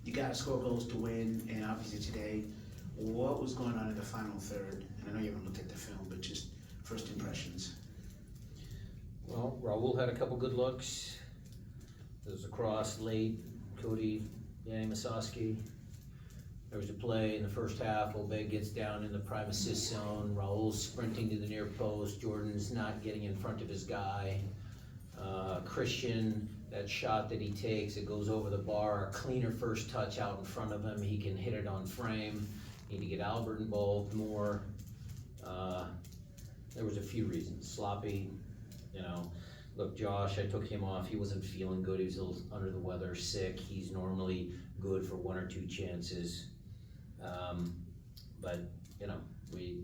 You gotta score goals to win, and obviously today, what was going on in the final third? And I know you haven't looked at the film, but just first impressions. Well, Raul had a couple good looks. There was a cross late, Cody, Yanni Masowski. There was a play in the first half, Obed gets down in the prime assist zone, Raul's sprinting to the near post, Jordan's not getting in front of his guy. Christian, that shot that he takes, it goes over the bar, a cleaner first touch out in front of him, he can hit it on frame. Need to get Albert involved more. There was a few reasons, sloppy, you know. Look, Josh, I took him off, he wasn't feeling good, he was a little under the weather, sick, he's normally good for one or two chances. But, you know, we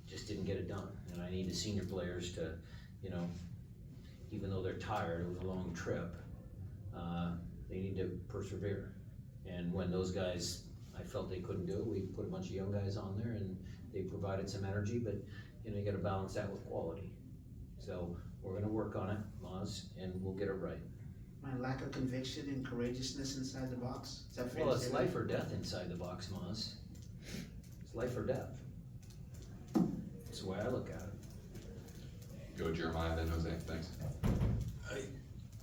just didn't get it done. And I need the senior players to, you know, even though they're tired, it was a long trip, they need to persevere. And when those guys, I felt they couldn't do it, we put a bunch of young guys on there and they provided some energy, but, you know, you gotta balance that with quality. So we're gonna work on it, Maz, and we'll get it right. My lack of conviction and courageousness inside the box, is that fair Well, to it's say? life or death inside the box, Maz. It's life or death. That's the way I look at it. Go Jeremiah, then Jose, thanks.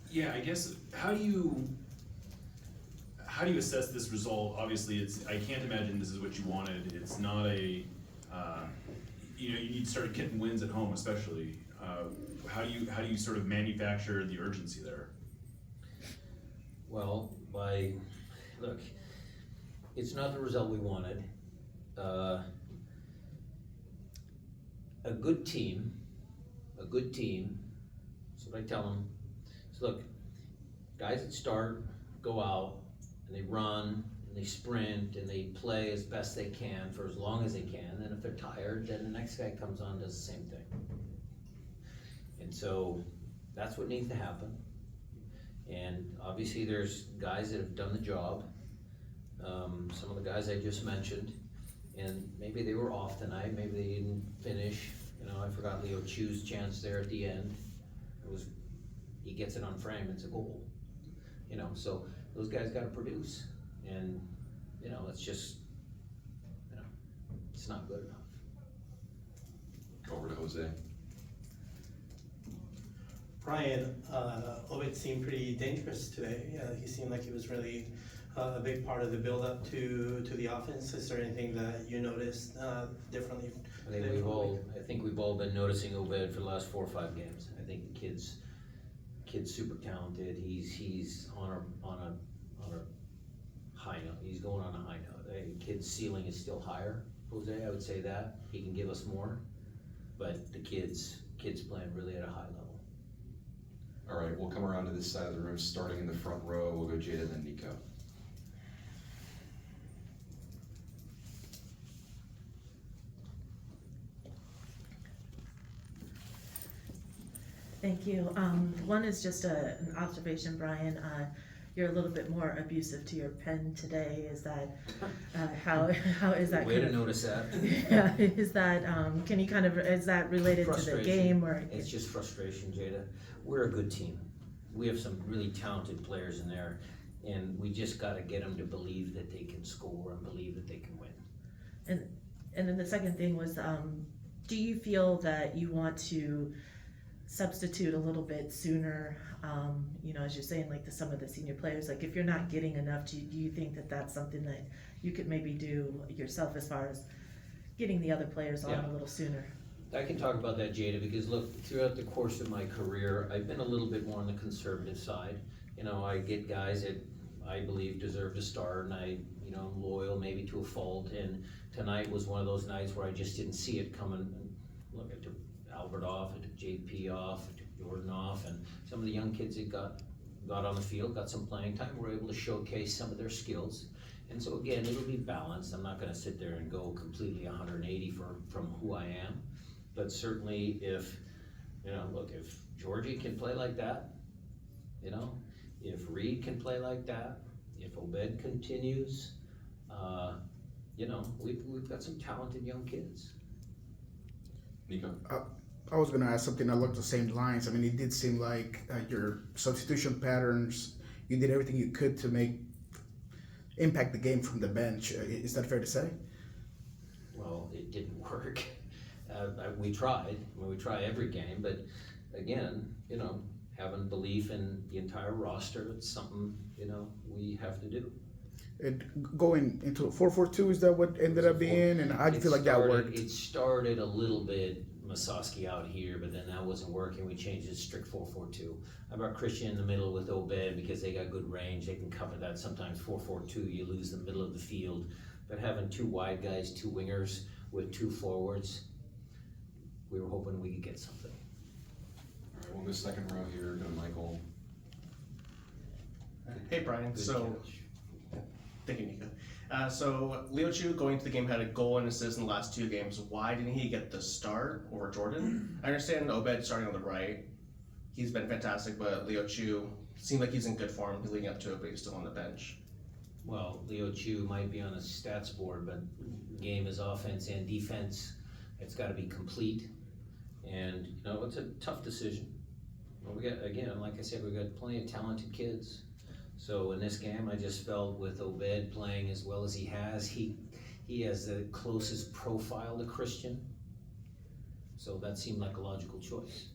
Yeah, I guess, how do you assess this result? Obviously, I can't imagine this is what you wanted. It's not a, you know, you need to start getting wins at home, especially. How do you sort of manufacture the urgency there? Well, look, it's not the result we wanted. A good team, that's what I tell them. So look, guys that start, go out, and they run, and they sprint, and they play as best they can for as long as they can, and if they're tired, then the next guy comes on and does the same thing. And so, that's what needs to happen. And obviously there's guys that have done the job, some of the guys I just mentioned, and maybe they were off tonight, maybe they didn't finish. You know, I forgot Leo Chu's chance there at the end. He gets it on frame, it's a goal. You know, so those guys gotta produce. And, you know, it's just, you know, it's not good enough. Go over to Jose. Brian, Obed seemed pretty dangerous today. He seemed like he was really a big part of the build-up to the offense. Is there anything that you noticed differently? I think we've all been noticing Obed for the last 4 or 5 games. I think the kid's super talented. He's on a high note. He's going on a high note. The kid's ceiling is still higher. Jose, I would say that he can give us more, but the kid's playing really at a high level. All right, we'll come around to this side of the room, starting in the front row. We'll go Jada, then Nico. Thank you. One is just an observation, Brian. You're a little bit more abusive to your pen today. Is that how is that? Way to notice that. Yeah, is that can you kind of, is that related to the game or? It's just frustration, Jada. We're a good team. We have some really talented players in there, and we just got to get them to believe that they can score and believe that they can win. And then the second thing was, do you feel that you want to substitute a little bit sooner? You know, as you're saying, like some of the senior players, like if you're not getting enough, do you think that that's something that you could maybe do yourself as far as getting the other players on a little sooner? I can talk about that, Jada, because look, throughout the course of my career, I've been a little bit more on the conservative side. You know, I get guys that I believe deserve to start, and you know, I'm loyal maybe to a fault, and tonight was one of those nights where I just didn't see it coming. Look, I took Albert off, I took JP off, I took Jordan off, and some of the young kids that got on the field, got some playing time, were able to showcase some of their skills. And so again, it'll be balanced. I'm not gonna sit there and go completely 180 from who I am. But certainly if, you know, look, if Georgie can play like that, you know, if Reed can play like that, if Obed continues, you know, we've got some talented young kids. Nico. I was going to ask something along the same lines. I mean, it did seem like your substitution patterns, you did everything you could to impact the game from the bench. Is that fair to say? Well, it didn't work. We tried. Well, we try every game, but again, having belief in the entire roster, it's something, we have to do. Going into 4-4-2, is that what ended up being? And how do you feel like that worked? It started a little bit Masoski out here, but then that wasn't working. We changed it to strict 4-4-2. I brought Christian in the middle with Obed because they got good range. They can cover that. Sometimes 4-4-2, you lose the middle of the field. But having 2 wide guys, 2 wingers with 2 forwards, we were hoping we could get something. All right, we'll go second row here, go to Michael. Hey Brian, Good so, catch. thank you Nico. So Leo Chu going into the game had a goal and assist in the last 2 games. Why didn't he get the start over Jordan? I understand Obed starting on the right. He's been fantastic, but Leo Chu seemed like he's in good form leading up to it, but he's still on the bench. Well, Leo Chu might be on a stats board, but game is offense and defense. It's got to be complete, and it's a tough decision. Well, we got, again, like I said, we got plenty of talented kids. So in this game, I just felt with Obed playing as well as he has, he has the closest profile to Christian. So that seemed like a logical choice.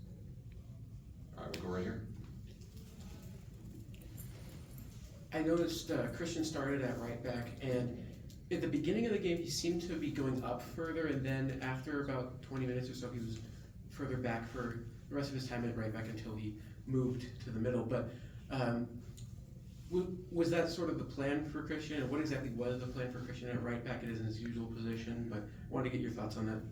All right, we'll go right here. I noticed Christian started at right back, and at the beginning of the game, he seemed to be going up further, and then after about 20 minutes or so, he was further back for the rest of his time at right back until he moved to the middle. But was that sort of the plan for Christian, and what exactly was the plan for Christian at right back? It isn't his usual position, but I wanted to get your thoughts on that.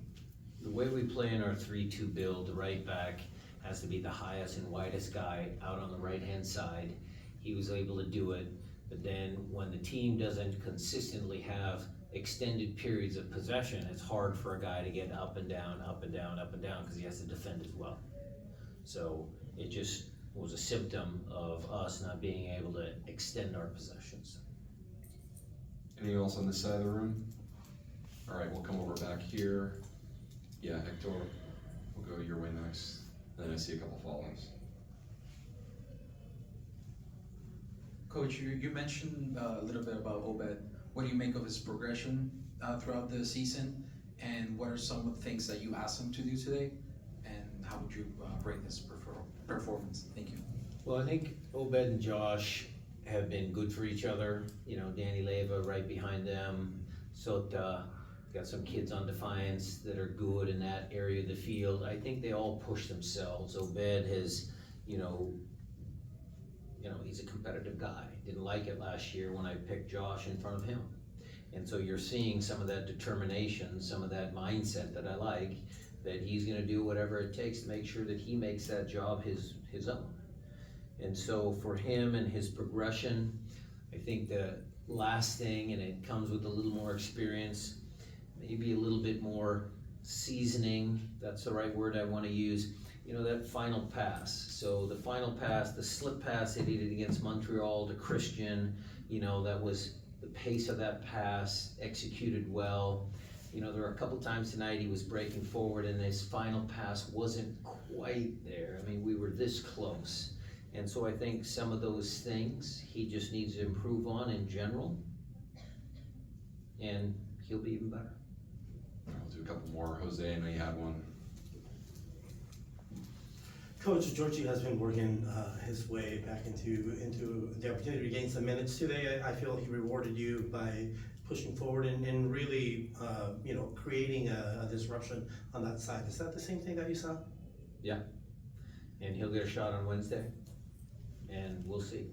The way we play in our 3-2 build, the right back has to be the highest and widest guy out on the right-hand side. He was able to do it, but then when the team doesn't consistently have extended periods of possession, it's hard for a guy to get up and down, up and down, up and down, because he has to defend as well. So it just was a symptom of us not being able to extend our possessions. Anything else on this side of the room? All right, we'll come over back here. Yeah, Hector, we'll go your way next. Then I see a couple follows. Coach, you mentioned a little bit about Obed. What do you make of his progression throughout the season? And what are some of the things that you asked him to do today? And how would you rate his performance? Thank you. Well, I think Obed and Josh have been good for each other. Danny Leva right behind them. Sota, got some kids on Defiance that are good in that area of the field. I think they all push themselves. Obed has, he's a competitive guy. Didn't like it last year when I picked Josh in front of him. And so you're seeing some of that determination, some of that mindset that I like, that he's gonna do whatever it takes to make sure that he makes that job his own. And so for him and his progression, I think the last thing, and it comes with a little more experience, maybe a little bit more seasoning, that's the right word I wanna use, that final pass. So the final pass, the slip pass that he did against Montreal to Christian, that was the pace of that pass, executed well. There were a couple times tonight he was breaking forward and his final pass wasn't quite there. I mean, we were this close. And so I think some of those things he just needs to improve on in general, and he'll be even better. I'll do a couple more. Jose, I know you had one. Coach Georgie has been working his way back into the opportunity to gain some minutes today. I feel he rewarded you by pushing forward and really, creating a disruption on that side. Is that the same thing that you saw? Yeah, and he'll get a shot on Wednesday, and we'll see.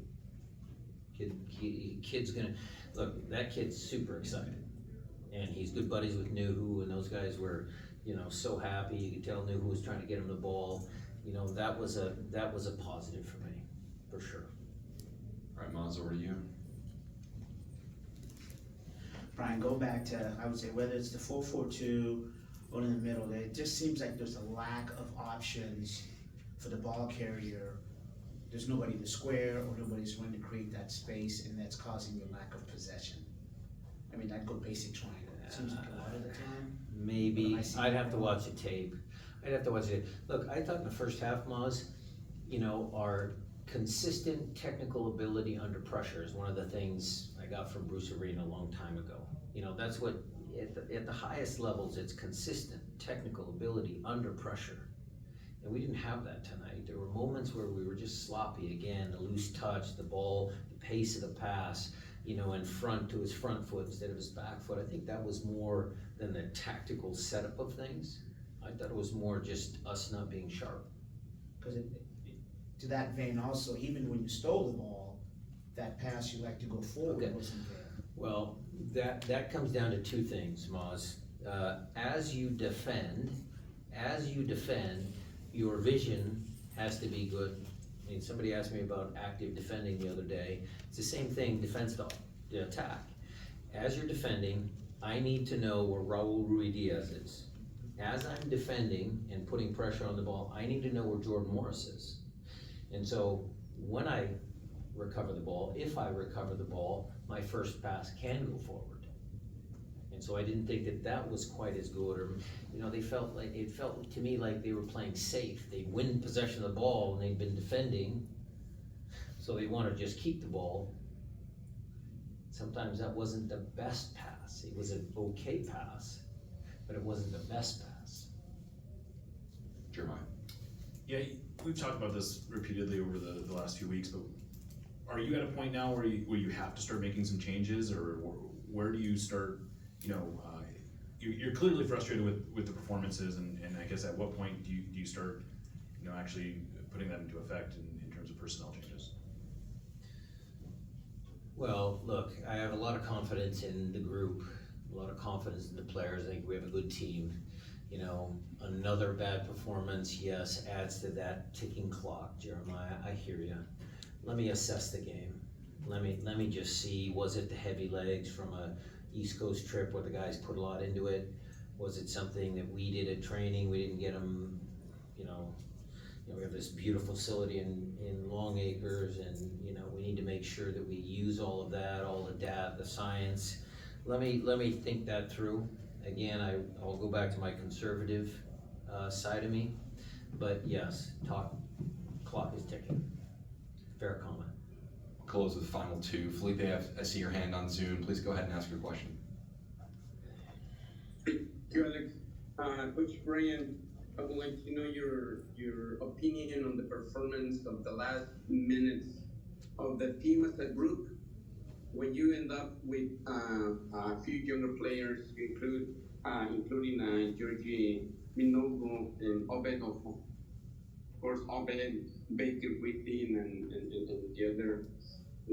Kid's gonna, look, that kid's super excited, and he's good buddies with Nuhu, and those guys were, so happy. You could tell Nuhu was trying to get him the ball. That was a positive for me, for sure. All right, Maz, over to you. Brian, go back to, I would say, whether it's the 4-4-2 or in the middle, it just seems like there's a lack of options for the ball carrier. There's nobody to square or nobody's going to create that space, and that's causing your lack of possession. I mean, I'd go basic triangle. It seems like a lot of the time. Maybe, I see I'd have that. to watch the tape. I'd have to watch it. Look, I thought in the first half, Maz, our consistent technical ability under pressure is one of the things I got from Bruce Arena a long time ago. You know, that's what, at the highest levels, it's consistent technical ability under pressure. And we didn't have that tonight. There were moments where we were just sloppy again, the loose touch, the ball, the pace of the pass, you know, in front to his front foot instead of his back foot. I think that was more than the tactical setup of things. I thought it was more just us not being sharp. Because to that vein also, even when you stole the ball, that pass you like to go forward Okay. wasn't there. Well, that comes down to two things, Moz. As you defend, your vision has to be good. I mean, somebody asked me about active defending the other day. It's the same thing, defense to the attack. As you're defending, I need to know where Raul Ruidiaz is. As I'm defending and putting pressure on the ball, I need to know where Jordan Morris is. And so when I recover the ball, if I recover the ball, my first pass can go forward. And so I didn't think that that was quite as good, or, you know, it felt to me like they were playing safe. They'd win possession of the ball and they'd been defending, so they want to just keep the ball. Sometimes that wasn't the best pass. It was an okay pass, but it wasn't the best pass. Jeremiah. Yeah, we've talked about this repeatedly over the last few weeks, but are you at a point now where you have to start making some changes, or where do you start, you know, you're clearly frustrated with the performances, and I guess at what point do you start, you know, actually putting that into effect in terms of personnel changes? Well, look, I have a lot of confidence in the group, a lot of confidence in the players. I think we have a good team. You know, another bad performance, yes, adds to that ticking clock, Jeremiah. I hear you. Let me assess the game. Let me just see, was it the heavy legs from a East Coast trip where the guys put a lot into it? Was it something that we did at training? We didn't get them, you know, we have this beautiful facility in Long Acres, and, you know, we need to make sure that we use all of that, all the data, the science. Let me think that through. Again, I'll go back to my conservative side of me, but yes, clock is ticking. Fair comment. We'll close with final two. Felipe, I see your hand on Zoom. Please go ahead and ask your question. Thank you, Alex. Coach Brian, I would like to know your opinion on the performance of the last minutes of the team as a group. When you end up with a few younger players, including Georgie Minogo and Obed, of course, Obed, Baker, Whittin, and the other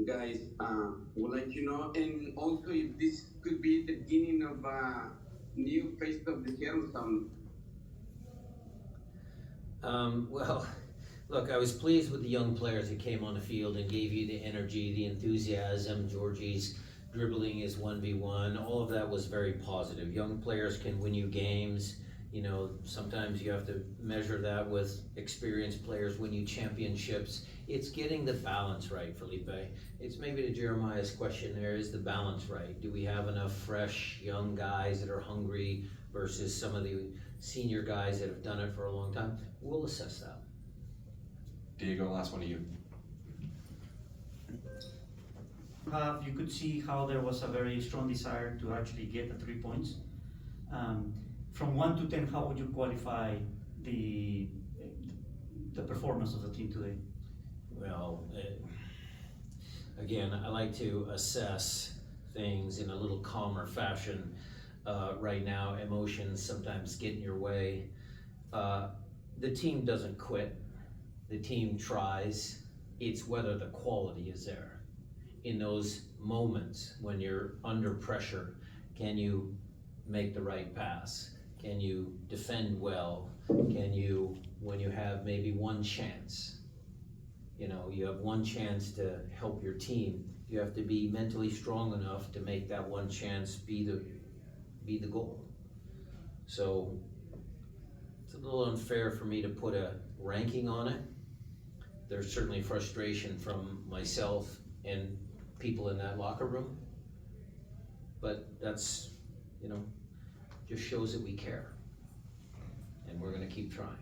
guys, would like to know, and also if this could be the beginning of a new phase of the Seattle Sound. Well, look, I was pleased with the young players that came on the field and gave you the energy, the enthusiasm. Georgie's dribbling his 1v1, all of that was very positive. Young players can win you games. You know, sometimes you have to measure that with experienced players win you championships. It's getting the balance right, Felipe. It's maybe to Jeremiah's question there, is the balance right? Do we have enough fresh young guys that are hungry versus some of the senior guys that have done it for a long time? We'll assess that. Diego, last one to you. You could see how there was a very strong desire to actually get the 3 points. From 1 to 10, how would you qualify the performance of the team today? Well, again, I like to assess things in a little calmer fashion. Right now, emotions sometimes get in your way. The team doesn't quit. The team tries. It's whether the quality is there. In those moments when you're under pressure, can you make the right pass? Can you defend well? Can you, when you have maybe one chance, you know, you have one chance to help your team, you have to be mentally strong enough to make that one chance be the goal. So it's a little unfair for me to put a ranking on it. There's certainly frustration from myself and people in that locker room, but that's, you know, just shows that we care, and we're gonna keep trying.